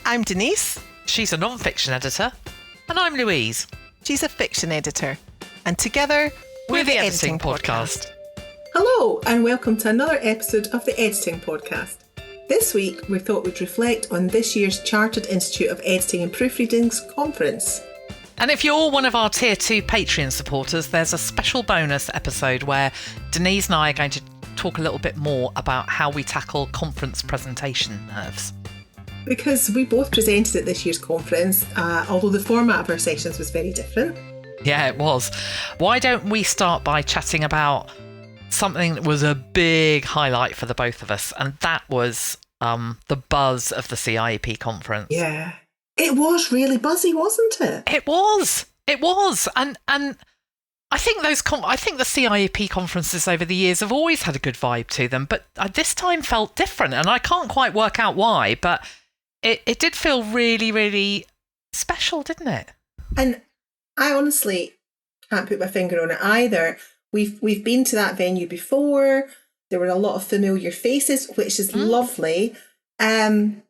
I'm Denise. She's a non-fiction editor. And I'm Louise. She's a fiction editor. And together, we're the Editing Podcast. Hello, and welcome to another episode of the Editing Podcast. This week, we thought we'd reflect on this year's Chartered Institute of Editing and Proofreading's conference. And if you're one of our Tier 2 Patreon supporters, there's a special bonus episode where Denise and I are going to talk a little bit more about how we tackle conference presentation nerves. Because we both presented at this year's conference, although the format of our sessions was very different. Yeah, it was. Why don't we start by chatting about something that was a big highlight for the both of us, and that was the buzz of the CIEP conference. Yeah. It was really buzzy, wasn't it? It was. And I think the CIEP conferences over the years have always had a good vibe to them, but this time felt different, and I can't quite work out why, but it did feel really, really special, didn't it? And I honestly can't put my finger on it either. We've been to that venue before. There were a lot of familiar faces, which is lovely. The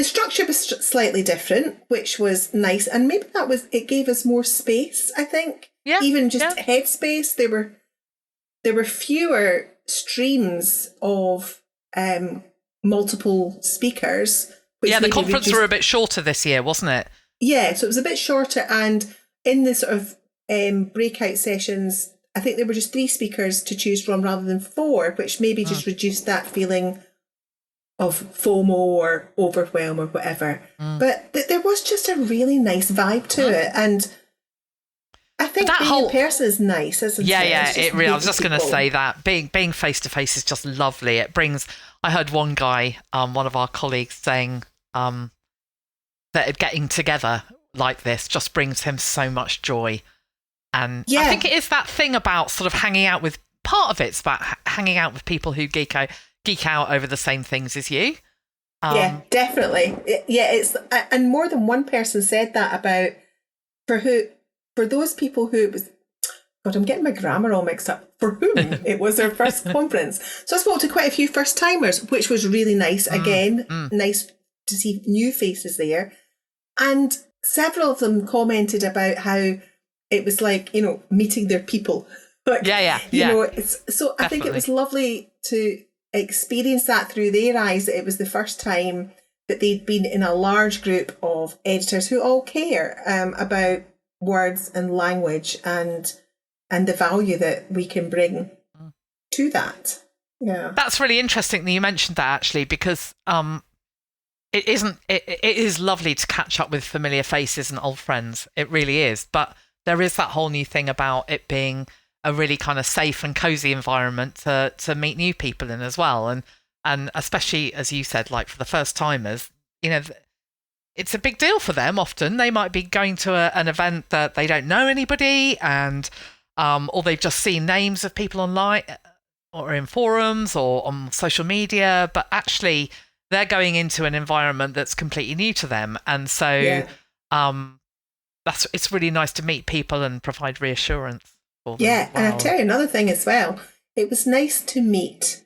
structure was slightly different, which was nice. And maybe it gave us more space, I think. Yeah. Even just headspace. There were fewer streams of multiple speakers. The conference were a bit shorter this year, wasn't it? Yeah, so it was a bit shorter. And in the sort of breakout sessions, I think there were just 3 speakers to choose from rather than 4, which maybe just reduced that feeling of FOMO or overwhelm or whatever. But there was just a really nice vibe to it. And I think being in person is nice, isn't it? Yeah, it really. I was just going to say that being face to face is just lovely. It brings. I heard one guy, one of our colleagues, saying that getting together like this just brings him so much joy. And I think it is that thing about sort of hanging out with. Part of it's about hanging out with people who geek out over the same things as you. Yeah, definitely. It's and more than one person said that about for those people who it was. God, I'm getting my grammar all mixed up. For whom it was their first conference. So I spoke to quite a few first timers, which was really nice. Again, nice to see new faces there. And several of them commented about how it was like, meeting their people. Like, so I think it was lovely to experience that through their eyes, that it was the first time that they'd been in a large group of editors who all care about words and language and the value that we can bring to that. Yeah. That's really interesting that you mentioned that, actually, because it is lovely to catch up with familiar faces and old friends. It really is. But there is that whole new thing about it being a really kind of safe and cozy environment to meet new people in as well. And especially, as you said, like for the first timers, it's a big deal for them. Often they might be going to an event that they don't know anybody, and or they've just seen names of people online or in forums or on social media, but actually they're going into an environment that's completely new to them. And so it's really nice to meet people and provide reassurance for them. Yeah, and I'll tell you another thing as well. It was nice to meet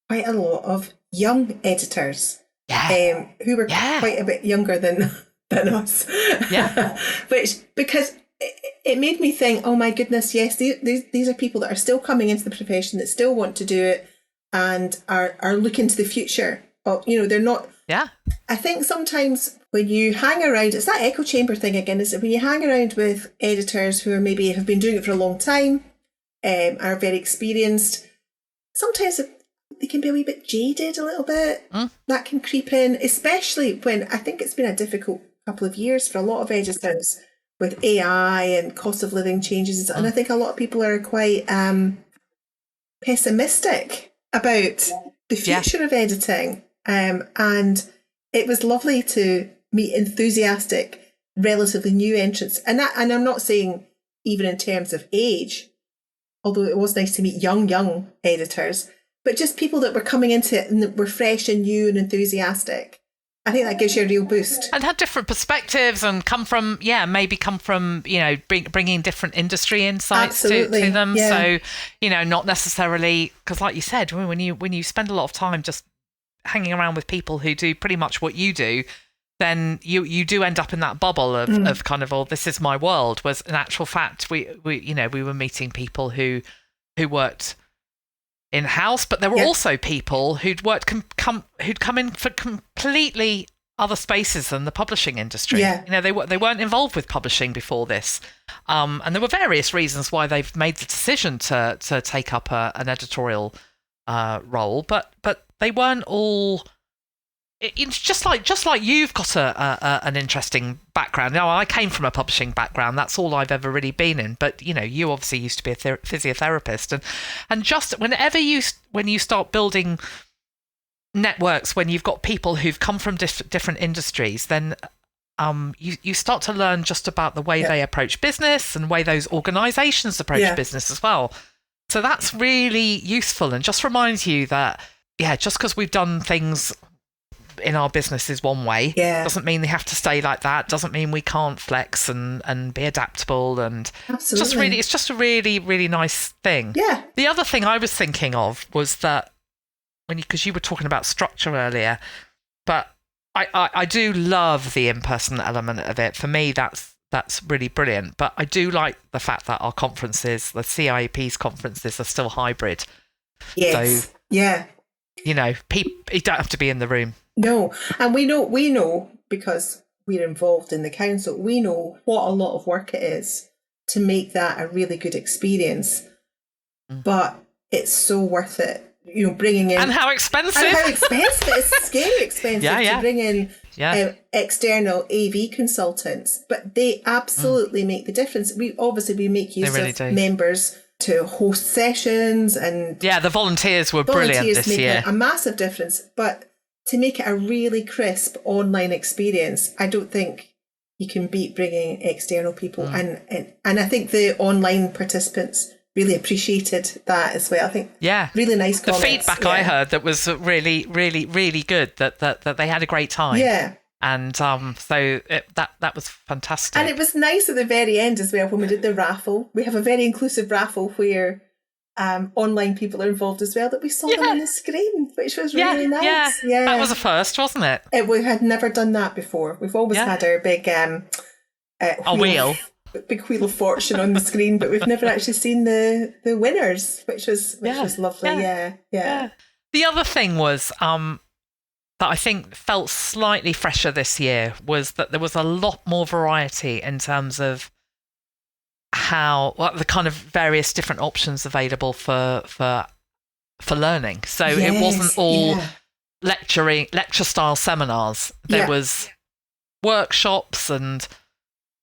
quite a lot of young editors who were quite a bit younger than us. Yeah. Because it made me think, oh my goodness, yes, these are people that are still coming into the profession, that still want to do it and are looking to the future. They're not. Yeah. I think sometimes when you hang around, it's that echo chamber thing again, is it? When you hang around with editors who maybe have been doing it for a long time, are very experienced, sometimes they can be a wee bit jaded a little bit. That can creep in, especially when I think it's been a difficult couple of years for a lot of editors with AI and cost of living changes. And I think a lot of people are quite pessimistic about the future of editing. And it was lovely to meet enthusiastic, relatively new entrants. And I'm not saying even in terms of age, although it was nice to meet young editors, but just people that were coming into it and that were fresh and new and enthusiastic. I think that gives you a real boost. And had different perspectives and come from bringing different industry insights to them. Yeah. So, not necessarily, because like you said, when you spend a lot of time just hanging around with people who do pretty much what you do, then you do end up in that bubble of kind of, oh, this is my world. Was in actual fact, we were meeting people who worked in-house, but there were also people who'd worked who'd come in for completely other spaces than the publishing industry. They weren't involved with publishing before this, and there were various reasons why they've made the decision to take up an editorial role, but they weren't all. It's just like you've got an interesting background. Now, I came from a publishing background. That's all I've ever really been in. But you obviously used to be a physiotherapist, and just when you start building networks, when you've got people who've come from different industries, then you start to learn just about the way they approach business and the way those organisations approach business as well. So that's really useful, and just reminds you that just because we've done things in our businesses one way doesn't mean they have to stay like that, doesn't mean we can't flex and be adaptable, and absolutely. It's just a really, really nice thing. The other thing I was thinking of was that because you were talking about structure earlier, but I do love the in-person element of it. For me, that's really brilliant, but I do like the fact that our conferences, the CIEP's conferences, are still hybrid. So you don't have to be in the room. No, and we know because we're involved in the council, we know what a lot of work it is to make that a really good experience. But it's so worth it, bringing in... And how expensive. It's scary expensive to bring in external AV consultants, but they absolutely make the difference. We make use of members to host sessions, and... Yeah, the volunteers were brilliant this year. A massive difference, but to make it a really crisp online experience, I don't think you can beat bringing external people. And I think the online participants really appreciated that as well. I think really nice comments. The feedback I heard that was really, really, really good, that they had a great time. And so that was fantastic. And it was nice at the very end as well when we did the raffle. We have a very inclusive raffle where online people are involved as well, that we saw them on the screen, which was really nice. That was a first, wasn't it? We had never done that before. We've always had our big wheel of fortune on the screen, but we've never actually seen the winners, which was lovely. The other thing was that I think felt slightly fresher this year was that there was a lot more variety in terms of the kind of various different options available for learning. So it wasn't all lecture style seminars. There was workshops and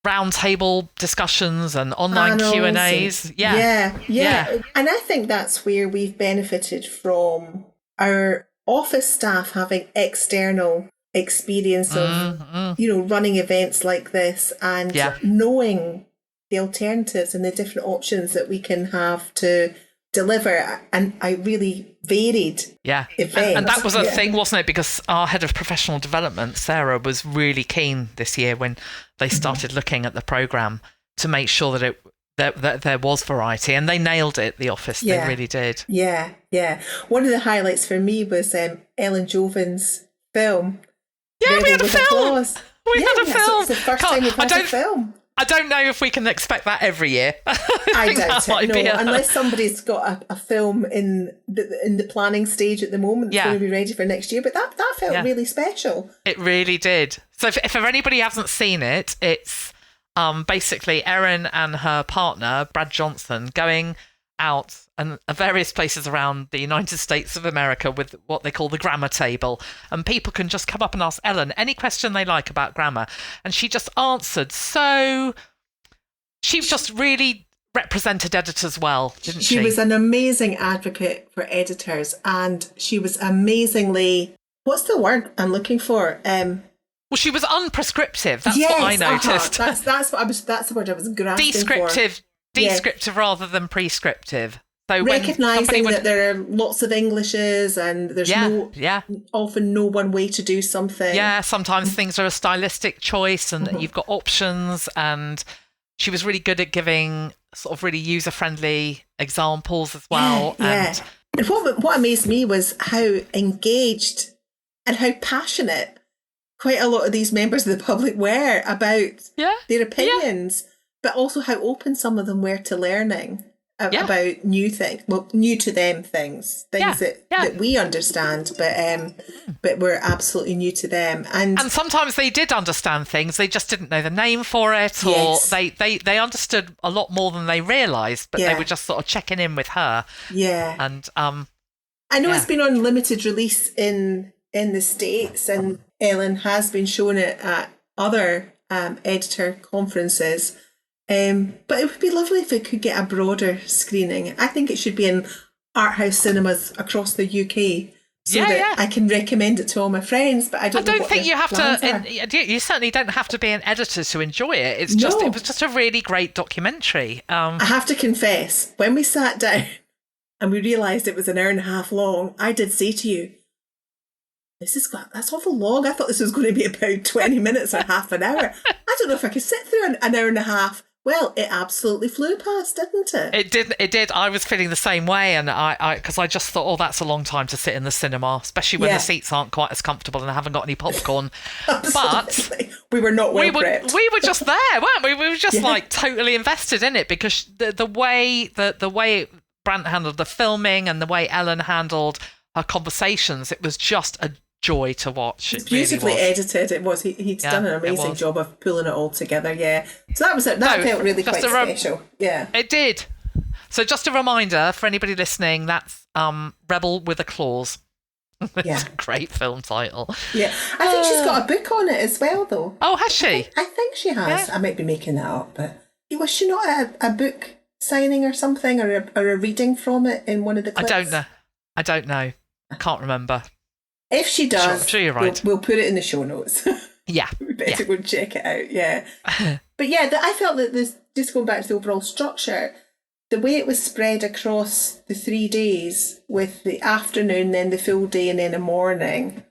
roundtable discussions and online Q&As. And I think that's where we've benefited from our office staff having external experience of running events like this, and knowing the alternatives and the different options that we can have to deliver, and I really varied events. And that was a thing, wasn't it? Because our head of professional development, Sarah, was really keen this year when they started looking at the programme to make sure that there was variety, and they nailed it, the office. They really did. One of the highlights for me was Ellen Jovin's film. We had a film. Applause. We had a film. It's the first time we've had a film. I don't know if we can expect that every year. I doubt it. No, unless somebody's got a film in the planning stage at the moment that's going to be ready for next year. But that felt really special. It really did. So if anybody hasn't seen it, it's basically Erin and her partner, Brad Johnson, going out and various places around the United States of America with what they call the grammar table, and people can just come up and ask Ellen any question they like about grammar, and she just answered. So she just really represented editors well, didn't she? She was an amazing advocate for editors, and she was amazingly, what's the word I'm looking for? Well, she was unprescriptive. That's what I noticed. That's the word I was grasping for. Descriptive rather than prescriptive. So recognising that there are lots of Englishes, and there's often no one way to do something. Yeah, sometimes things are a stylistic choice, and you've got options. And she was really good at giving sort of really user-friendly examples as well. And what amazed me was how engaged and how passionate quite a lot of these members of the public were about their opinions, but also how open some of them were to learning about new things, well, new to them things that we understand, but were absolutely new to them. And sometimes they did understand things, they just didn't know the name for it, or they understood a lot more than they realised, but they were just sort of checking in with her. Yeah. And I know it's been on limited release in the States, and Ellen has been showing it at other editor conferences. But it would be lovely if it could get a broader screening. I think it should be in art house cinemas across the UK, so that I can recommend it to all my friends. But I don't think you have to. You certainly don't have to be an editor to enjoy it. It was just a really great documentary. I have to confess, when we sat down and we realised it was an hour and a half long, I did say to you, that's awful long. I thought this was going to be about 20 minutes or half an hour. I don't know if I could sit through an hour and a half. Well, it absolutely flew past, didn't it? It did. I was feeling the same way, and because I just thought, that's a long time to sit in the cinema, especially when the seats aren't quite as comfortable and I haven't got any popcorn. But we were not prepped. We were just there, weren't we? We were just like totally invested in it, because the way Brant handled the filming and the way Ellen handled her conversations, it was just a joy to watch. It's beautifully edited. It was. He'd done an amazing job of pulling it all together. Yeah. So that was it. That felt really quite special. Yeah. It did. So just a reminder for anybody listening, that's Rebel with a Clause. It's a great film title. Yeah. I think she's got a book on it as well, though. Oh, has she? I think she has. Yeah. I might be making that up, but was she not at a book signing or something, or a reading from it in one of the clips? I don't know. I can't remember. If she does, sure you're right. We'll put it in the show notes. Yeah. We better go and check it out, yeah. But yeah, I felt that this, just going back to the overall structure, the way it was spread across the 3 days, with the afternoon, then the full day, and then a morning,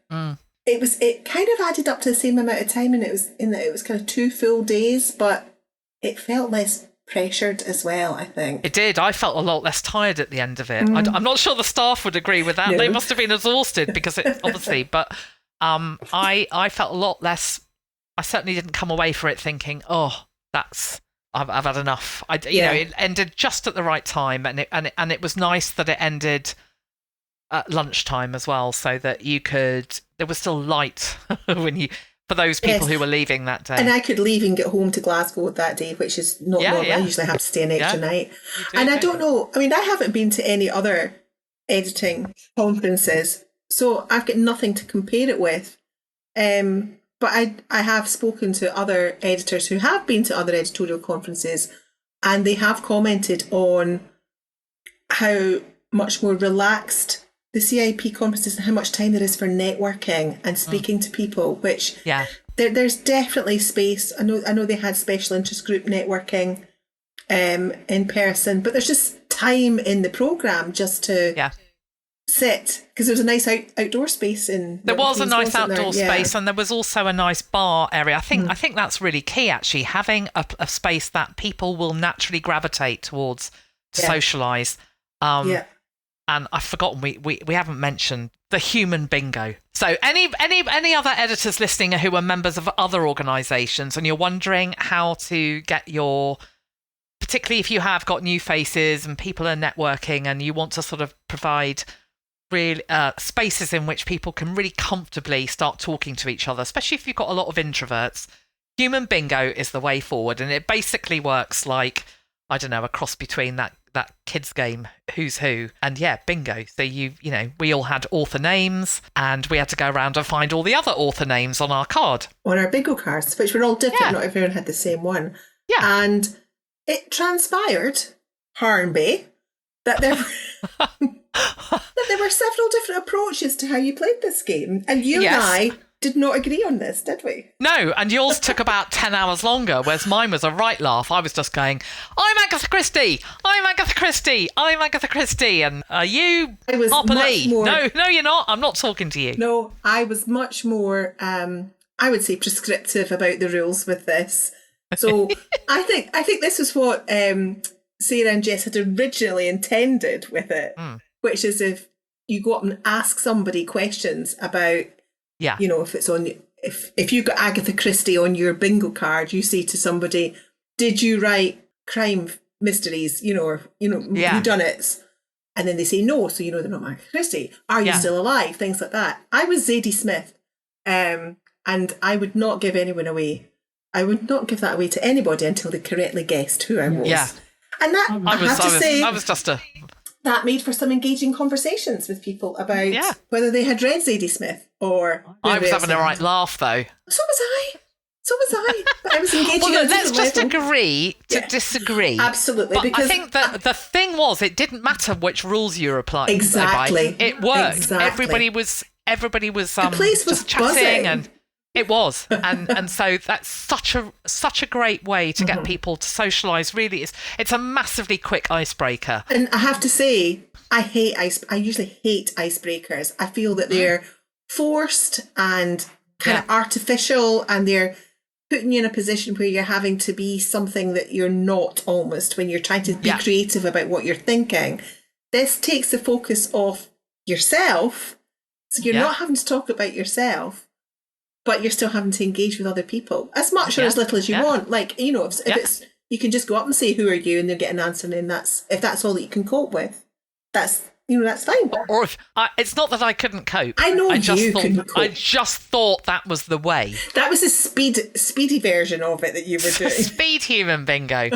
it kind of added up to the same amount of time, and it was kind of 2 full days, but it felt less pressured as well, I think. It did. I felt a lot less tired at the end of it. I'm not sure the staff would agree with that. No. They must have been exhausted, because it obviously, but I felt a lot less. I certainly didn't come away from it thinking, I've had enough. It ended just at the right time, and it was nice that it ended at lunchtime as well, so that there was still light for those people who were leaving that day. And I could leave and get home to Glasgow that day, which is not normal. I usually have to stay an extra night. And I don't know, I mean, I haven't been to any other editing conferences, so I've got nothing to compare it with. But I have spoken to other editors who have been to other editorial conferences, and they have commented on how much more relaxed the CIEP conferences and how much time there is for networking and speaking to people, which there's definitely space. I know they had special interest group networking in person, but there's just time in the programme just to sit, because there was a nice outdoor space there was a nice outdoor space, and there was also a nice bar area. I think that's really key, actually, having a space that people will naturally gravitate towards to socialise. And I've forgotten, we haven't mentioned the human bingo. So any other editors listening who are members of other organisations, and you're wondering how to get particularly if you have got new faces and people are networking, and you want to sort of provide really spaces in which people can really comfortably start talking to each other, especially if you've got a lot of introverts, human bingo is the way forward. And it basically works like, I don't know, a cross between that kids game, Who's Who, and bingo. So we all had author names, and we had to go around and find all the other author names on our card, on our bingo cards, which were all different. Not everyone had the same one. And it transpired, Harnby, that there were several different approaches to how you played this game, and you and I did not agree on this, did we? No, and yours took about 10 hours longer, whereas mine was a right laugh. I was just going, I'm Agatha Christie, I'm Agatha Christie, I'm Agatha Christie, and are you Harper Lee? No, you're not. I'm not talking to you. No, I was much more, I would say, prescriptive about the rules with this. So I think this is what Sarah and Jess had originally intended with it, which is if you go up and ask somebody questions about, if it's on if you got Agatha Christie on your bingo card, you say to somebody, "Did you write crime mysteries? Or whodunits?" And then they say no, so they're not Agatha Christie. Are you still alive? Things like that. I was Zadie Smith, and I would not give anyone away. I would not give that away to anybody until they correctly guessed who I was. Yeah. And that I was just a... That made for some engaging conversations with people about whether they had read Zadie Smith or... I was having a right laugh, though. So was I. But I was engaging on a let's just level. Agree to disagree. Absolutely. But because I think that the thing was, it didn't matter which rules you were applying. Exactly. It worked. Exactly. Everybody was the place was just chatting buzzing. and... It was, and so that's such a great way to get people to socialise. Really, it's a massively quick icebreaker. And I have to say, I usually hate icebreakers. I feel that they're forced and kind of artificial, and they're putting you in a position where you're having to be something that you're not, almost, when you're trying to be creative about what you're thinking. This takes the focus off yourself, so you're not having to talk about yourself, but you're still having to engage with other people as much or as little as you want. Like, if it's, you can just go up and say, "Who are you?" and they'll get an answer, and if that's all that you can cope with, that's fine. Or it's not that I couldn't cope. I know couldn't cope. I just thought that was the way. That was a speedy version of it that you were doing. Speed human bingo.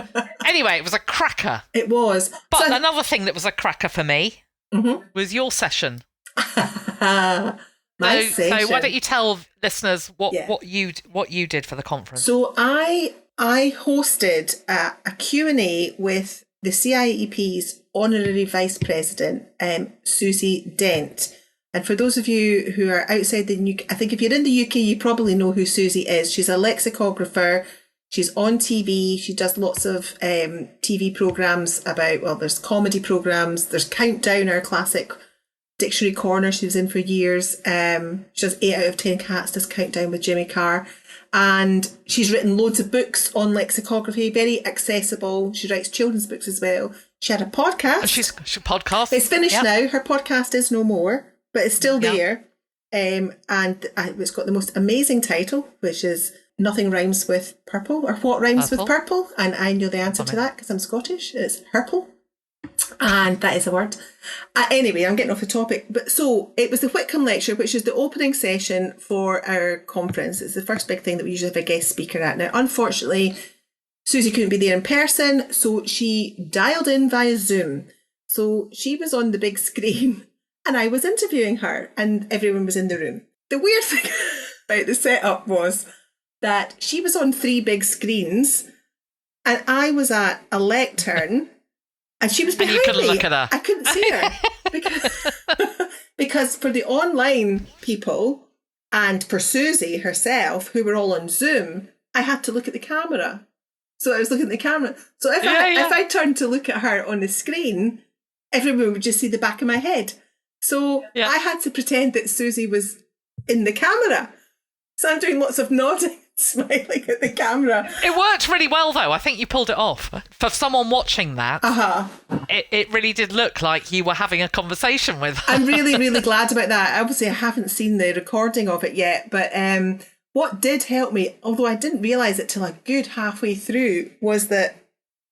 Anyway, it was a cracker. It was. But another thing that was a cracker for me was your session. My session. So why don't you tell listeners what you did for the conference? So I hosted a Q&A with the CIEP's Honorary Vice President, Susie Dent. And for those of you who are outside the UK, I think if you're in the UK, you probably know who Susie is. She's a lexicographer. She's on TV. She does lots of TV programmes there's comedy programmes. There's Countdown, our classic Dictionary Corner she was in for years. She does 8 out of 10 Cats, does Countdown with Jimmy Carr. And she's written loads of books on lexicography, very accessible. She writes children's books as well. She had a podcast. And she's podcast. It's finished now. Her podcast is no more, but it's still there. And it's got the most amazing title, which is Nothing Rhymes with Purple, or What Rhymes with Purple. And I know the answer to that because I'm Scottish. It's Purple. And that is a word. Anyway, I'm getting off the topic. But so it was the Whitcomb Lecture, which is the opening session for our conference. It's the first big thing that we usually have a guest speaker at. Now, unfortunately, Susie couldn't be there in person, so she dialed in via Zoom. So she was on the big screen and I was interviewing her and everyone was in the room. The weird thing about the setup was that she was on 3 big screens and I was at a lectern. And she was behind me. And you couldn't look at her. I couldn't see her. Because for the online people and for Susie herself, who were all on Zoom, I had to look at the camera. So I was looking at the camera. So if I turned to look at her on the screen, everyone would just see the back of my head. So I had to pretend that Susie was in the camera. So I'm doing lots of nodding, smiling at the camera. It worked really well, though. I think you pulled it off. For someone watching that, it really did look like you were having a conversation with her. I'm really, really glad about that. Obviously, I haven't seen the recording of it yet, but what did help me, although I didn't realise it till a good halfway through, was that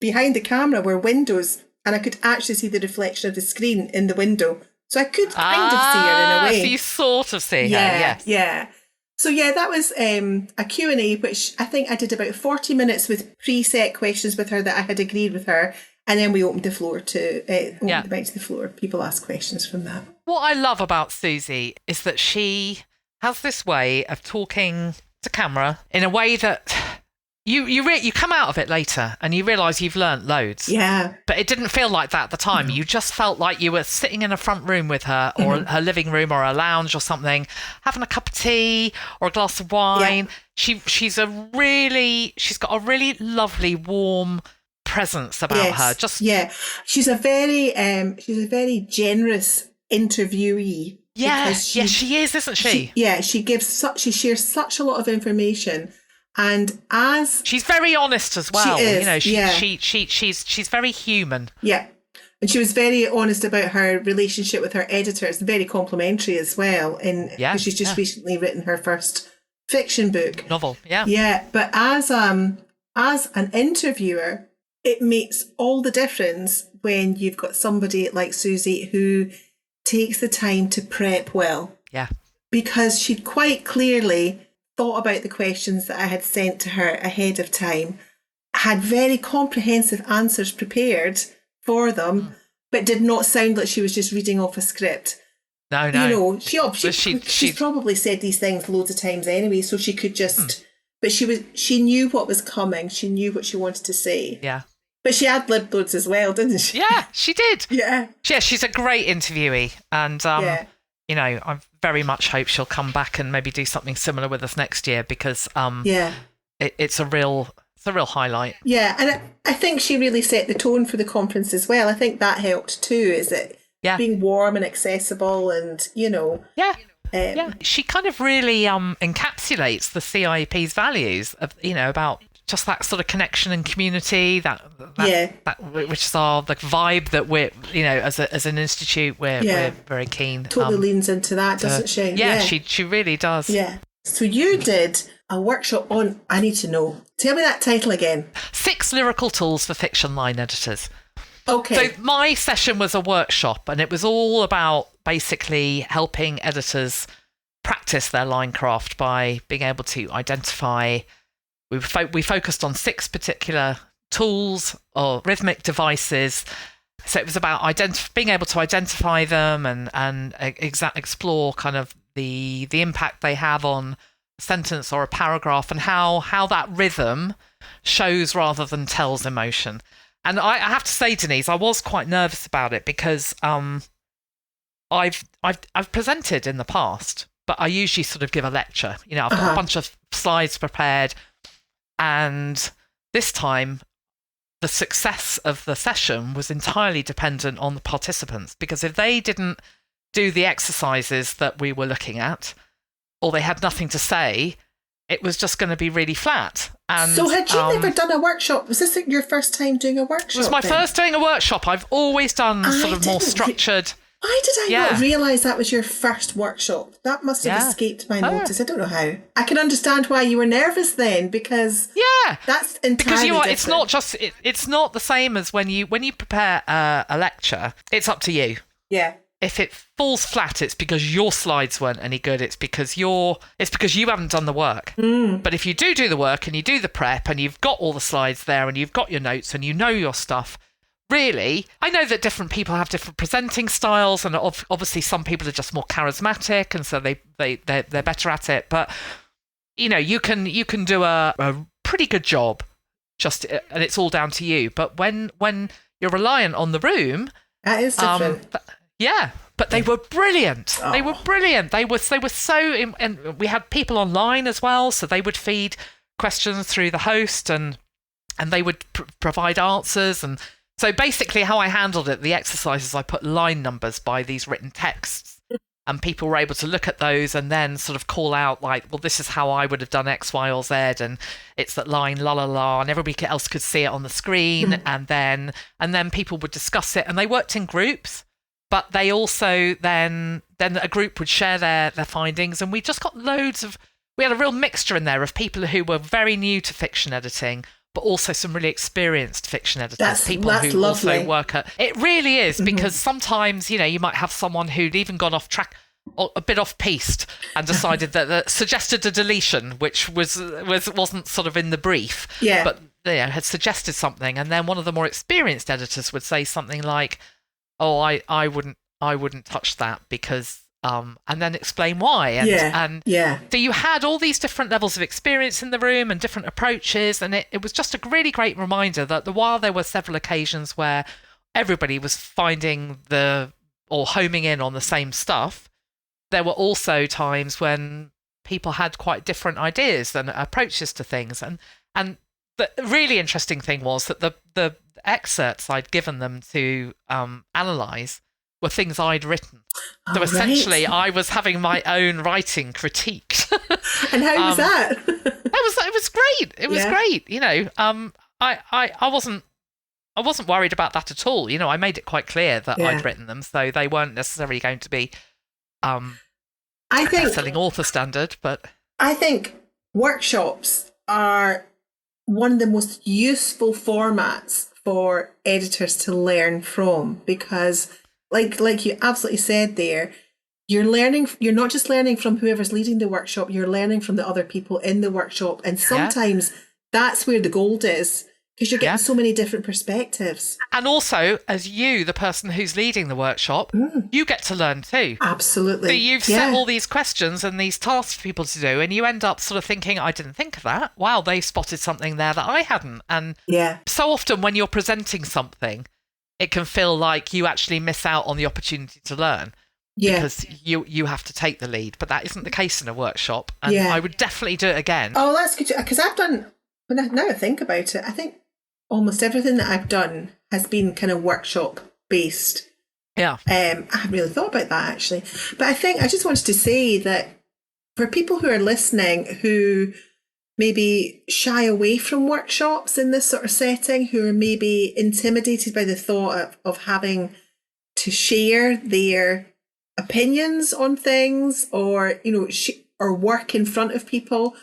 behind the camera were windows and I could actually see the reflection of the screen in the window. So I could kind of see her in a way. So you sort of see her, yes. Yeah. So that was a Q&A, which I think I did about 40 minutes with preset questions with her that I had agreed with her. And then we opened the floor the mic to the floor. People ask questions from that. What I love about Susie is that she has this way of talking to camera in a way that you come out of it later and you realise you've learnt loads. Yeah. But it didn't feel like that at the time. You just felt like you were sitting in a front room with her or her living room or a lounge or something, having a cup of tea or a glass of wine. Yeah. She's got a really lovely, warm presence about her. She's a very generous interviewee. Yeah, she is, isn't she? She shares such a lot of information. And as she's very honest as well, she is, she's very human. Yeah, and she was very honest about her relationship with her editor. It's very complimentary as well. She's just recently written her first fiction book. Novel, yeah. Yeah, but as an interviewer, it makes all the difference when you've got somebody like Susie who takes the time to prep well. Yeah. Because she'd quite clearly thought about the questions that I had sent to her ahead of time, had very comprehensive answers prepared for them, but did not sound like she was just reading off a script. No. You know, she's probably said these things loads of times anyway, so she could just... But she knew what was coming. She knew what she wanted to say. Yeah. But she ad-libbed loads as well, didn't she? Yeah, she did. Yeah. Yeah, she's a great interviewee. And, you know, I very much hope she'll come back and maybe do something similar with us next year because it's a real highlight. Yeah, and I think she really set the tone for the conference as well. I think that helped too, is it being warm and accessible and, you know... Yeah. She kind of really encapsulates the CIEP's values of, you know, about just that sort of connection and community, that which is the vibe that we're, you know, as an institute, we're very keen. Totally leans into that, doesn't she? Yeah, she really does. Yeah. So you did a workshop on, I need to know, tell me that title again. 6 lyrical tools for fiction line editors. Okay. So my session was a workshop, and it was all about basically helping editors practice their line craft by being able to identify. We focused on 6 particular tools or rhythmic devices. So it was about being able to identify them and explore kind of the impact they have on a sentence or a paragraph, and how that rhythm shows rather than tells emotion. And I have to say, Denise, I was quite nervous about it because I've presented in the past, but I usually sort of give a lecture. You know, I've got a bunch of slides prepared, and this time the success of the session was entirely dependent on the participants, because if they didn't do the exercises that we were looking at, or they had nothing to say, it was just going to be really flat. And so had you never done a workshop? Was this your first time doing a workshop? It was my first doing a workshop. I've always done sort of more structured. Why did I not realise that was your first workshop? That must have escaped my notice. I don't know how. I can understand why you were nervous then, because that's entirely different. It's not just it's not the same as when you prepare a lecture. It's up to you. Yeah. If it falls flat, it's because your slides weren't any good. It's because you haven't done the work. But if you do the work and you do the prep and you've got all the slides there and you've got your notes and you know your stuff, really, I know that different people have different presenting styles, and obviously some people are just more charismatic, and so they're better at it. But you know, you can do a pretty good job, and it's all down to you. But when you're reliant on the room, that is different. But they were brilliant. They were brilliant. They were so, and we had people online as well, so they would feed questions through the host, and they would provide answers. And so basically, how I handled it, the exercises, I put line numbers by these written texts, and people were able to look at those and then sort of call out like, well, this is how I would have done X, Y, or Z, and it's that line, la la la, and everybody else could see it on the screen, and then people would discuss it, and they worked in groups. But they also then a group would share their findings, and we just got we had a real mixture in there of people who were very new to fiction editing, but also some really experienced fiction editors, that's who lovely. Also work at it. Really is, because sometimes, you know, you might have someone who'd even gone off track or a bit off piste and decided that suggested a deletion, which wasn't sort of in the brief, but had suggested something, and then one of the more experienced editors would say something like, "Oh, I wouldn't touch that because," and then explain why. So you had all these different levels of experience in the room and different approaches, and it was just a really great reminder that while there were several occasions where everybody was finding or homing in on the same stuff, there were also times when people had quite different ideas and approaches to things. And the really interesting thing was that the excerpts I'd given them to analyse were things I'd written. So essentially, I was having my own writing critiqued. And how was that? It was great. It was great. You know, I wasn't worried about that at all. You know, I made it quite clear that I'd written them, so they weren't necessarily going to be I think selling author standard, but I think workshops are one of the most useful formats for editors to learn from, because like you absolutely said there, you're not just learning from whoever's leading the workshop, you're learning from the other people in the workshop. And sometimes that's where the gold is, because you're getting so many different perspectives. And also, as you, the person who's leading the workshop, you get to learn too. Absolutely. So you've set all these questions and these tasks for people to do, and you end up sort of thinking, I didn't think of that. Wow, they spotted something there that I hadn't. And so often when you're presenting something, it can feel like you actually miss out on the opportunity to learn. Because you have to take the lead. But that isn't the case in a workshop. And I would definitely do it again. Oh, that's good. Because I've done, now I think about it, I think almost everything that I've done has been kind of workshop based. Yeah. I haven't really thought about that actually. But I just wanted to say that for people who are listening who maybe shy away from workshops in this sort of setting, who are maybe intimidated by the thought of having to share their opinions on things, or or work in front of people,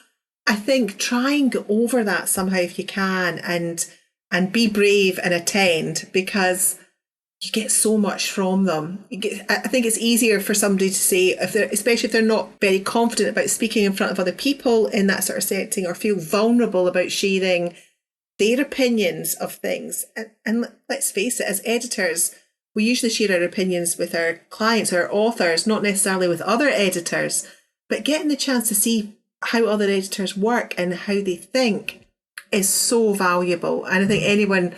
I think try and get over that somehow if you can, and be brave and attend, because you get so much from them. I think it's easier for somebody to say, especially if they're not very confident about speaking in front of other people in that sort of setting, or feel vulnerable about sharing their opinions of things. And let's face it, as editors, we usually share our opinions with our clients, our authors, not necessarily with other editors, but getting the chance to see how other editors work and how they think is so valuable. And I think anyone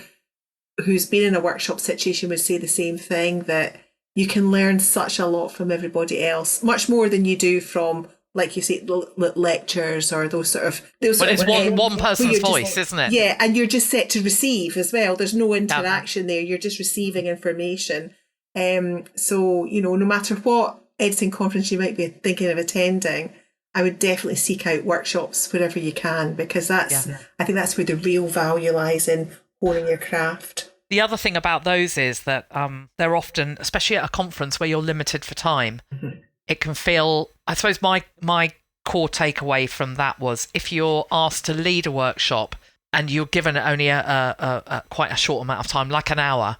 who's been in a workshop situation would say the same thing, that you can learn such a lot from everybody else, much more than you do from, like you say, lectures or those sort of... But it's one person's voice, isn't it? Yeah, and you're just set to receive as well. There's no interaction there. You're just receiving information. So, no matter what editing conference you might be thinking of attending, I would definitely seek out workshops wherever you can, because I think that's where the real value lies, in honing your craft. The other thing about those is that they're often, especially at a conference where you're limited for time, it can feel, I suppose my core takeaway from that was, if you're asked to lead a workshop and you're given only a quite a short amount of time, like an hour,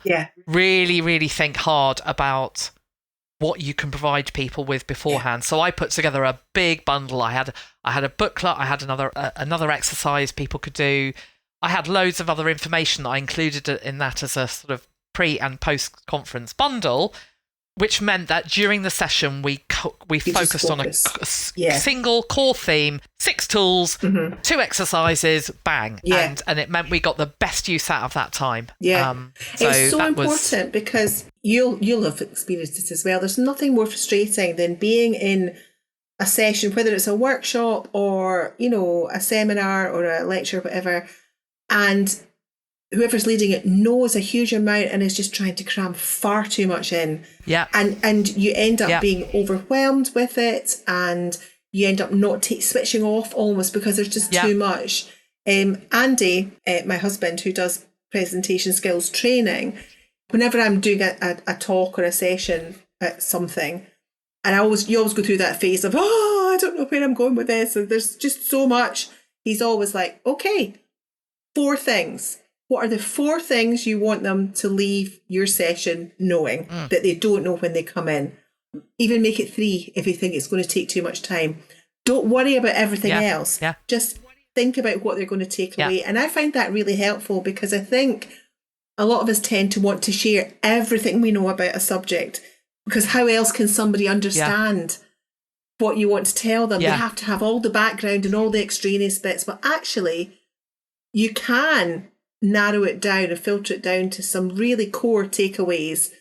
really, really think hard about what you can provide people with beforehand. So I put together a big bundle. I had a booklet. I had another exercise people could do. I had loads of other information that I included in that as a sort of pre and post conference bundle, which meant that during the session we focused on a single core theme, 6 tools, 2 exercises, bang, and it meant we got the best use out of that time. It's so important, because you'll have experienced this as well. There's nothing more frustrating than being in a session, whether it's a workshop or a seminar or a lecture or whatever, and whoever's leading it knows a huge amount and is just trying to cram far too much in. And you end up being overwhelmed with it, and you end up not switching off almost, because there's just too much. Andy, my husband, who does presentation skills training, whenever I'm doing a talk or a session at something, and you always go through that phase of, I don't know where I'm going with this, and there's just so much. He's always like, okay, 4 things. What are the 4 things you want them to leave your session knowing that they don't know when they come in? Even make it 3 if you think it's going to take too much time. Don't worry about everything else. Just think about what they're going to take away. And I find that really helpful, because I think a lot of us tend to want to share everything we know about a subject, because how else can somebody understand what you want to tell them? They have to have all the background and all the extraneous bits. But actually, you can narrow it down and filter it down to some really core takeaways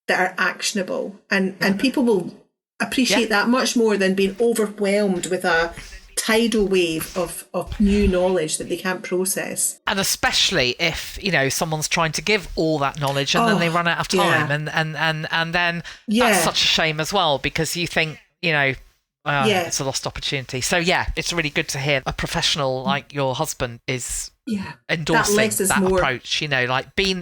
that are actionable, and people will appreciate that much more than being overwhelmed with a tidal wave of new knowledge that they can't process. And especially if someone's trying to give all that knowledge and then they run out of time, and then that's such a shame as well, because you think it's a lost opportunity. So it's really good to hear a professional like your husband is endorsing that approach, like be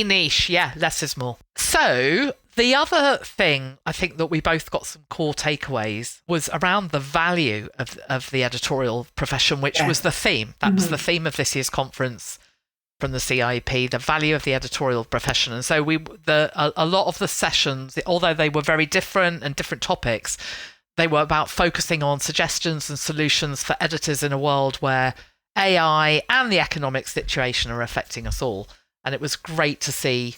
niche, less is more. So The other thing I think that we both got some core takeaways was around the value of the editorial profession, which was the theme. That was the theme of this year's conference from the CIEP, the value of the editorial profession. And so a lot of the sessions, although they were very different and different topics, they were about focusing on suggestions and solutions for editors in a world where AI and the economic situation are affecting us all. And it was great to see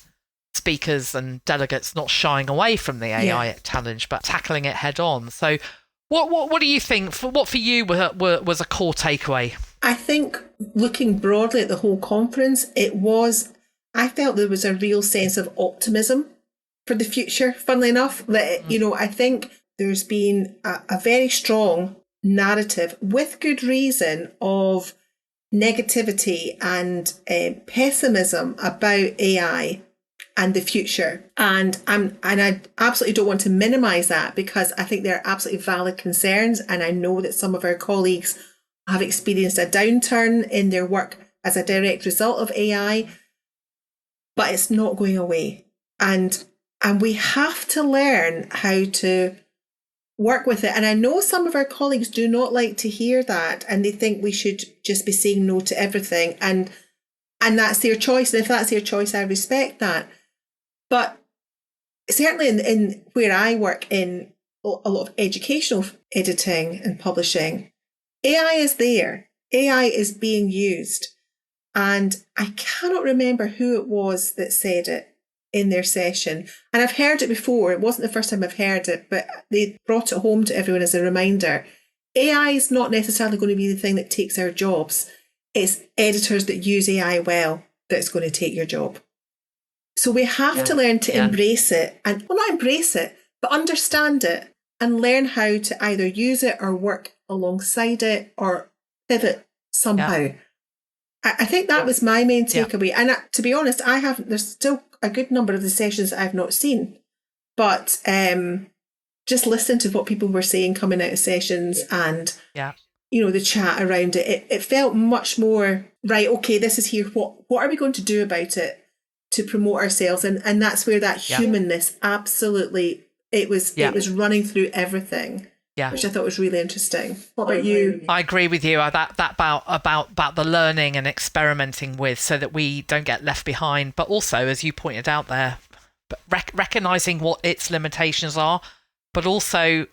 speakers and delegates not shying away from the AI challenge, but tackling it head on. So what do you think, what for you was a core takeaway? I think looking broadly at the whole conference, I felt there was a real sense of optimism for the future, funnily enough. That, I think there's been a very strong narrative, with good reason, of negativity and pessimism about AI and the future. And I absolutely don't want to minimise that, because I think they're absolutely valid concerns. And I know that some of our colleagues have experienced a downturn in their work as a direct result of AI, but it's not going away. And we have to learn how to work with it. And I know some of our colleagues do not like to hear that, and they think we should just be saying no to everything. And that's their choice. And if that's their choice, I respect that. But certainly in where I work in a lot of educational editing and publishing, AI is there. AI is being used. And I cannot remember who it was that said it in their session. And I've heard it before. It wasn't the first time I've heard it, but they brought it home to everyone as a reminder. AI is not necessarily going to be the thing that takes our jobs. It's editors that use AI well that's going to take your job. So we have to learn to embrace it, and well, not embrace it, but understand it and learn how to either use it or work alongside it or pivot somehow. Yeah. I think that was my main takeaway. Yeah. And to be honest, there's still a good number of the sessions that I've not seen, but just listen to what people were saying coming out of sessions and the chat around it. It felt much more, right, okay, this is here. What are we going to do about it to promote ourselves? And that's where that humanness absolutely, it was running through everything. Yeah. Which I thought was really interesting. What about you? I agree with you. That about the learning and experimenting with, so that we don't get left behind. But also, as you pointed out there, recognizing what its limitations are, but also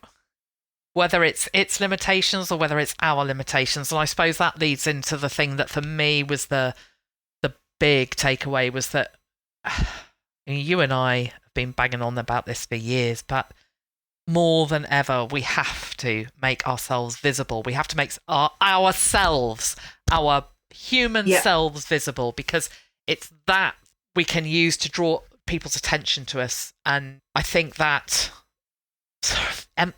whether it's its limitations or whether it's our limitations. And I suppose that leads into the thing that for me was the big takeaway, was that you and I have been banging on about this for years, but more than ever, we have to make ourselves visible. We have to make ourselves, our human selves visible, because it's that we can use to draw people's attention to us. And I think that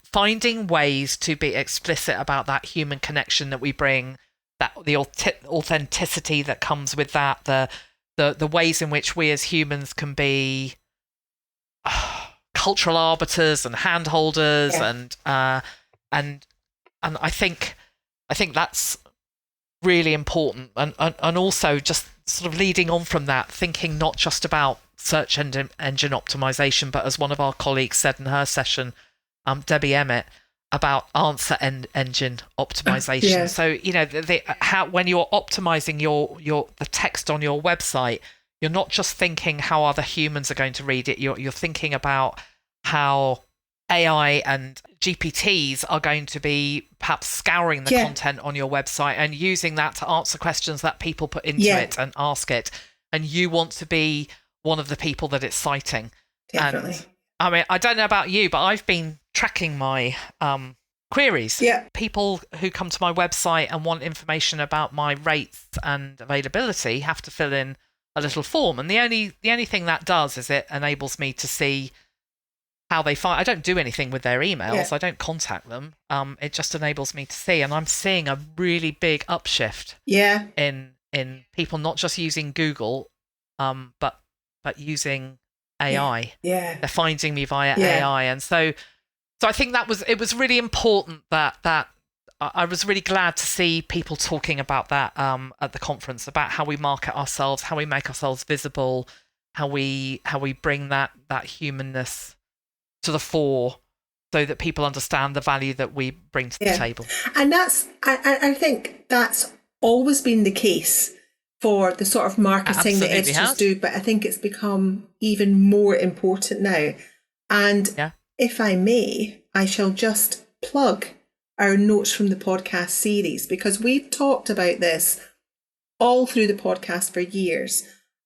finding ways to be explicit about that human connection that we bring, that the authenticity that comes with that, the ways in which we as humans can be cultural arbiters and handholders, and I think that's really important, and also just sort of leading on from that, thinking not just about search engine optimization, but as one of our colleagues said in her session, Debbie Emmett, about answer engine optimization. So how when you're optimizing the text on your website, you're not just thinking how other humans are going to read it. You're thinking about how AI and GPTs are going to be perhaps scouring the content on your website and using that to answer questions that people put into it and ask it. And you want to be one of the people that it's citing. Definitely. And I mean, I don't know about you, but I've been tracking my queries. Yeah. People who come to my website and want information about my rates and availability have to fill in a little form, and the only thing that does is it enables me to see how they find. I don't do anything with their emails. I don't contact them. It just enables me to see, and I'm seeing a really big upshift. In people not just using Google, but using AI. They're finding me via AI, and so I think it was really important that I was really glad to see people talking about that at the conference, about how we market ourselves, how we make ourselves visible, how we bring that humanness to the fore, so that people understand the value that we bring to the table. And I think that's always been the case for the sort of marketing that editors do, but I think it's become even more important now. And if I may, I shall just plug our Notes from the Podcast series, because we've talked about this all through the podcast for years,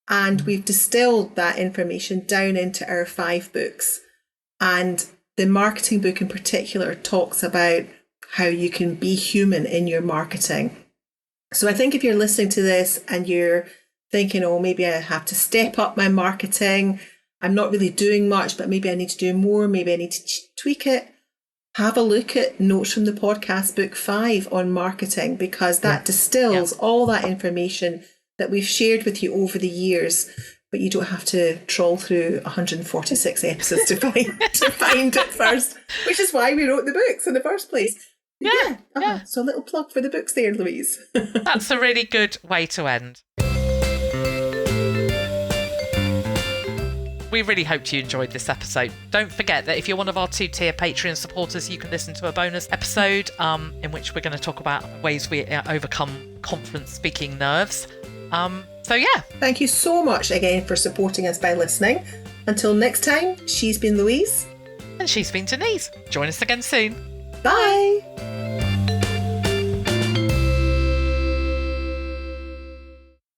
and we've distilled that information down into our 5 books. And the marketing book in particular talks about how you can be human in your marketing. So I think if you're listening to this and you're thinking, oh, maybe I have to step up my marketing, I'm not really doing much, but maybe I need to do more, maybe I need to tweak it, have a look at Notes from the Podcast book 5 on marketing, because that distills all that information that we've shared with you over the years, but you don't have to trawl through 146 episodes to find it first, which is why we wrote the books in the first place. So a little plug for the books there, Louise. That's a really good way to end. We really hope you enjoyed this episode. Don't forget that if you're one of our 2-tier Patreon supporters, you can listen to a bonus episode in which we're going to talk about ways we overcome conference speaking nerves. Thank you so much again for supporting us by listening. Until next time, she's been Louise. And she's been Denise. Join us again soon. Bye.